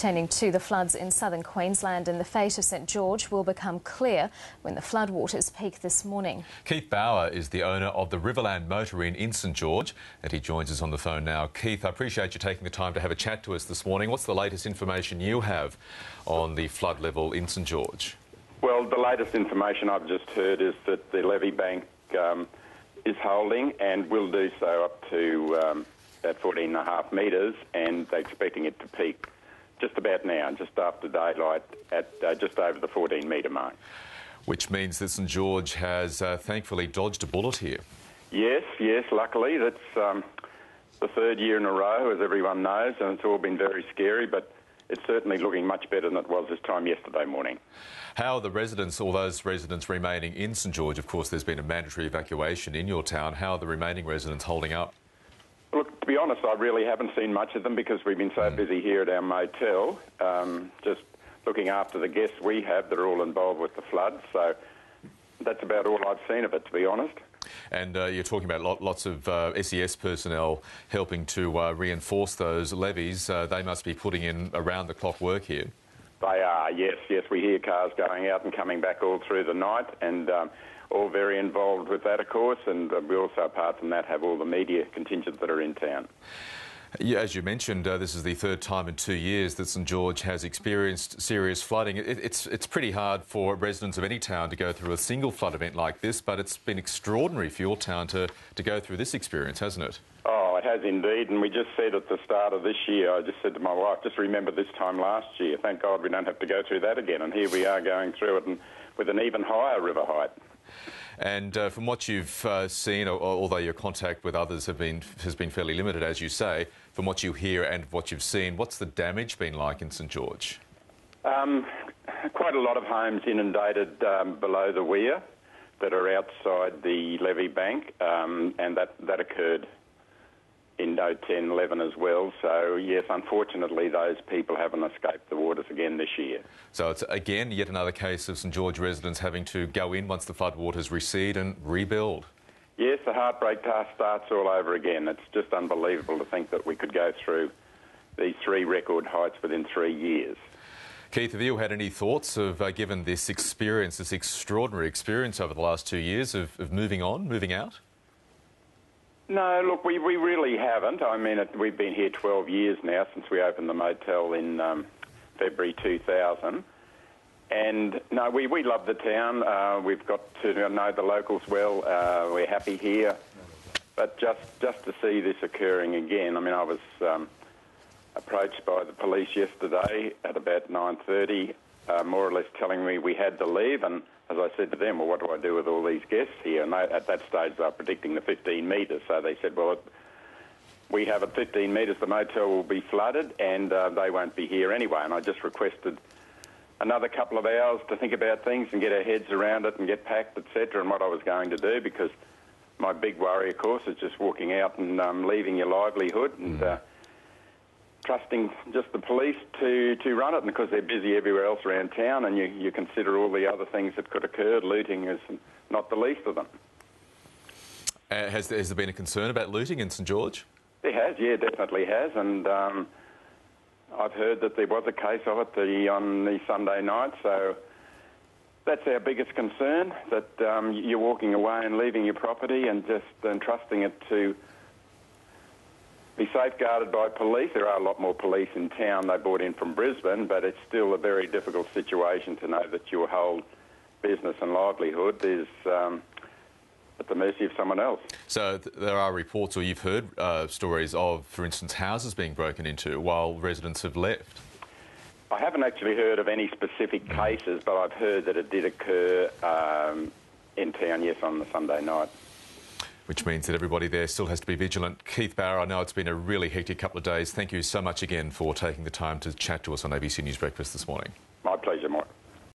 Attending to the floods in southern Queensland, and the fate of St George will become clear when the floodwaters peak this morning. Keith Bauer is the owner of the Riverland Motor Inn in St George, and he joins us on the phone now. Keith, I appreciate you taking the time to have a chat to us this morning. What's the latest information you have on the flood level in St George? Well, the latest information I've just heard is that the levee bank is holding and will do so up to about 14.5 metres, and they're expecting it to peak just about now, just after daylight, at just over the 14-metre mark. Which means that St George has thankfully dodged a bullet here. Yes, luckily. That's the third year in a row, as everyone knows, and it's all been very scary, but it's certainly looking much better than it was this time yesterday morning. How are the residents, or those residents remaining in St George? Of course, there's been a mandatory evacuation in your town. How are the remaining residents holding up? Look, to be honest, I really haven't seen much of them because we've been so busy here at our motel, just looking after the guests we have that are all involved with the flood. So that's about all I've seen of it, to be honest. And you're talking about lots of SES personnel helping to reinforce those levees. They must be putting in around-the-clock work here. They are, yes. We hear cars going out and coming back all through the night, and all very involved with that, of course, and we also, apart from that, have all the media contingent that are in town. Yeah, as you mentioned, this is the third time in 2 years that St George has experienced serious flooding. It's pretty hard for residents of any town to go through a single flood event like this, but it's been extraordinary for your town to go through this experience, hasn't it? Oh, it has indeed, and we just said at the start of this year, I just said to my wife, just remember this time last year. Thank God we don't have to go through that again, and here we are going through it, and with an even higher river height. And from what you've seen, although your contact with others has been fairly limited, as you say, from what you hear and what you've seen, what's the damage been like in St George? Quite a lot of homes inundated below the weir that are outside the levee bank, and that occurred in 2010-11 as well. So, yes, unfortunately, those people haven't escaped the waters again this year. So it's, again, yet another case of St George residents having to go in once the floodwaters recede and rebuild. Yes, the heartbreak task starts all over again. It's just unbelievable to think that we could go through these three record heights within 3 years. Keith, have you had any thoughts of, given this experience, this extraordinary experience over the last 2 years, of moving on, moving out? No, look, we really haven't. I mean, we've been here 12 years now since we opened the motel in February 2000. And, no, we love the town. We've got to know the locals well. We're happy here. But just to see this occurring again, I mean, I was approached by the police yesterday at about 9:30, more or less telling me we had to leave. And as I said to them, well, what do I do with all these guests here? And at that stage, they were predicting the 15 metres. So they said, well, we have at 15 metres, the motel will be flooded, and they won't be here anyway. And I just requested another couple of hours to think about things and get our heads around it and get packed, etc., and what I was going to do, because my big worry, of course, is just walking out and leaving your livelihood and trusting just the police to run it, and because they're busy everywhere else around town, and you consider all the other things that could occur, looting is not the least of them. Has there been a concern about looting in St George? There has, yeah, definitely has, and I've heard that there was a case of it on the Sunday night, so that's our biggest concern, that you're walking away and leaving your property and just trusting it to be safeguarded by police. There are a lot more police in town they brought in from Brisbane, but it's still a very difficult situation to know that your whole business and livelihood is at the mercy of someone else. So there are reports, or you've heard stories of, for instance, houses being broken into while residents have left? I haven't actually heard of any specific cases, but I've heard that it did occur in town, yes, on the Sunday night. Which means that everybody there still has to be vigilant. Keith Bauer, I know it's been a really hectic couple of days. Thank you so much again for taking the time to chat to us on ABC News Breakfast this morning. My pleasure, Mike.